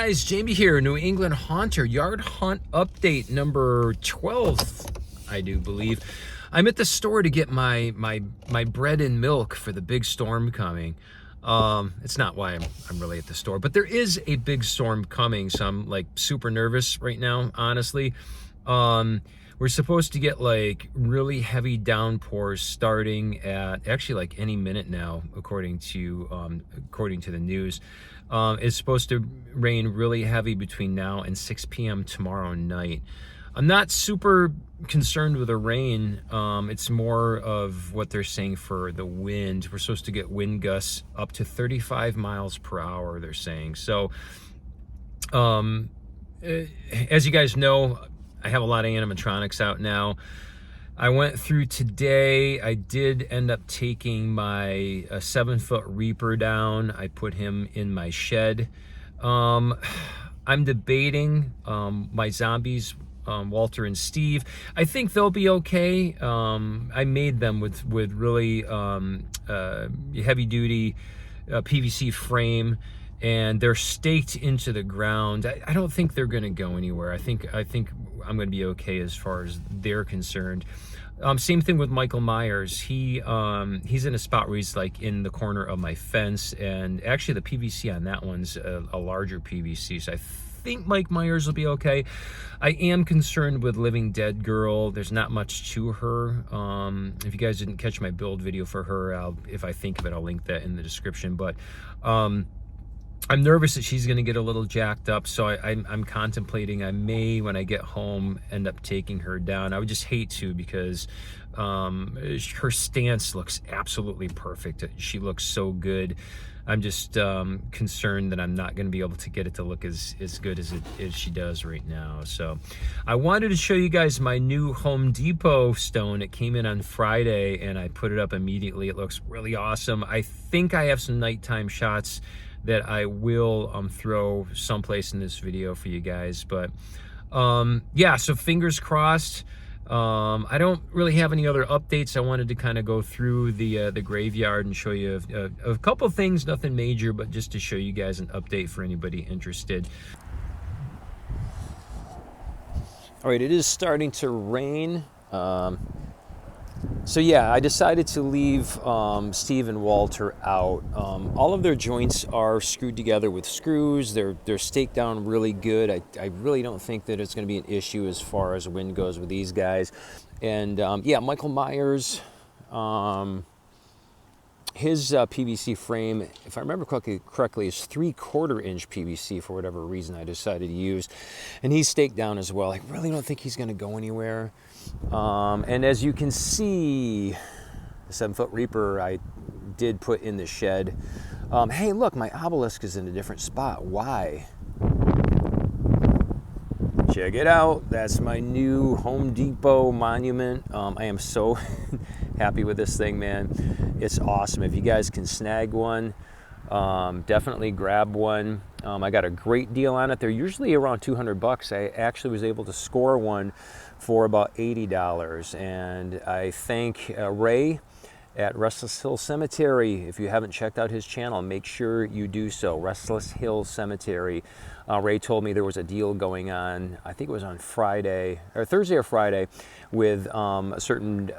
guys, Jamie here, New England Haunter, yard hunt update number 12, I do believe. I'm at the store to get my bread and milk for the big storm coming. It's not why I'm really at the store, but there is a big storm coming, so I'm like super nervous right now, honestly. We're supposed to get like really heavy downpours starting at actually like any minute now, according to the news. It's supposed to rain really heavy between now and 6 p.m. tomorrow night. I'm not super concerned with the rain. It's more of what they're saying for the wind. We're supposed to get wind gusts up to 35 miles per hour, they're saying. So, as you guys know, I have a lot of animatronics out now. I went through today. I did end up taking my 7-foot Reaper down. I put him in my shed. I'm debating my zombies, Walter and Steve. I think they'll be okay. I made them with really heavy duty PVC frame, and they're staked into the ground. I don't think they're going to go anywhere. I think I'm going to be okay as far as they're concerned. Same thing with Michael Myers. He's in a spot where he's like in the corner of my fence, and actually the PVC on that one's a larger PVC, so I think Mike Myers will be okay. I am concerned with Living Dead Girl. There's not much to her. If you guys didn't catch my build video for her, if I think of it, I'll link that in the description. But I'm nervous that she's going to get a little jacked up, so I'm contemplating I may, when I get home, end up taking her down. I would just hate to, because her stance looks absolutely perfect. She looks so good. I'm just concerned that I'm not going to be able to get it to look as good as she does right now. So I wanted to show you guys my new Home Depot stone. It came in on Friday, and I put it up immediately. It looks really awesome. I think I have some nighttime shots that I will throw someplace in this video for you guys. But yeah, so fingers crossed. I don't really have any other updates. I wanted to kind of go through the graveyard and show you a couple things, nothing major, but just to show you guys an update for anybody interested. All right, it is starting to rain. So yeah, I decided to leave Steve and Walter out. All of their joints are screwed together with screws. They're staked down really good. I really don't think that it's going to be an issue as far as wind goes with these guys. And yeah, Michael Myers, his PVC frame, if I remember correctly, is 3/4 inch PVC for whatever reason I decided to use. And he's staked down as well. I really don't think he's going to go anywhere. And as you can see, the 7-foot Reaper I did put in the shed. Hey, look, my obelisk is in a different spot. Why? Check it out. That's my new Home Depot monument. I am so happy with this thing, man. It's awesome. If you guys can snag one, definitely grab one. I got a great deal on it. They're usually around 200 bucks. I actually was able to score one for about $80. And I thank Ray at Restless Hill Cemetery. If you haven't checked out his channel, make sure you do so. Restless Hill Cemetery. Ray told me there was a deal going on, I think it was on Friday, or Thursday or Friday, with a certain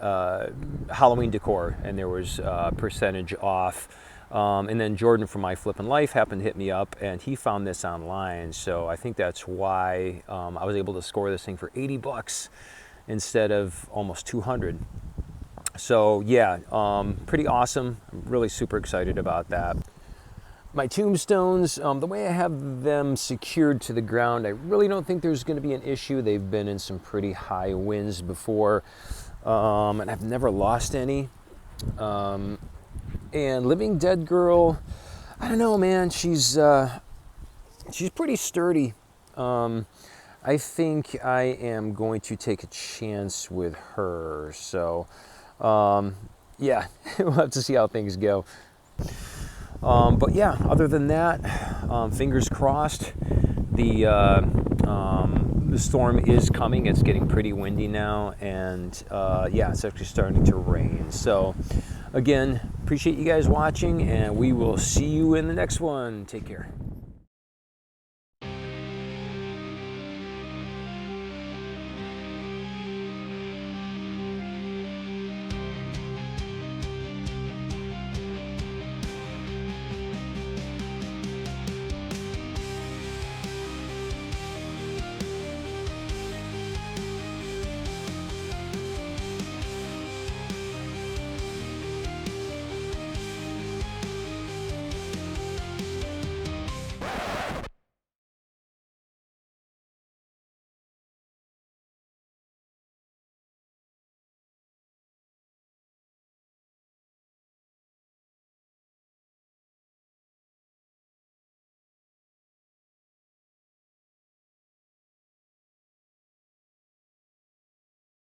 Halloween decor, and there was a percentage off. And then Jordan from My Flippin' Life happened to hit me up, and he found this online. So I think that's why I was able to score this thing for 80 bucks instead of almost 200. So yeah, pretty awesome. I'm really super excited about that. My tombstones, the way I have them secured to the ground, I really don't think there's going to be an issue. They've been in some pretty high winds before, and I've never lost any. And Living Dead Girl, I don't know, man. She's pretty sturdy. I think I am going to take a chance with her. So, yeah, we'll have to see how things go. But yeah, other than that, fingers crossed. The storm is coming. It's getting pretty windy now, and yeah, it's actually starting to rain. So again, appreciate you guys watching, and we will see you in the next one. Take care.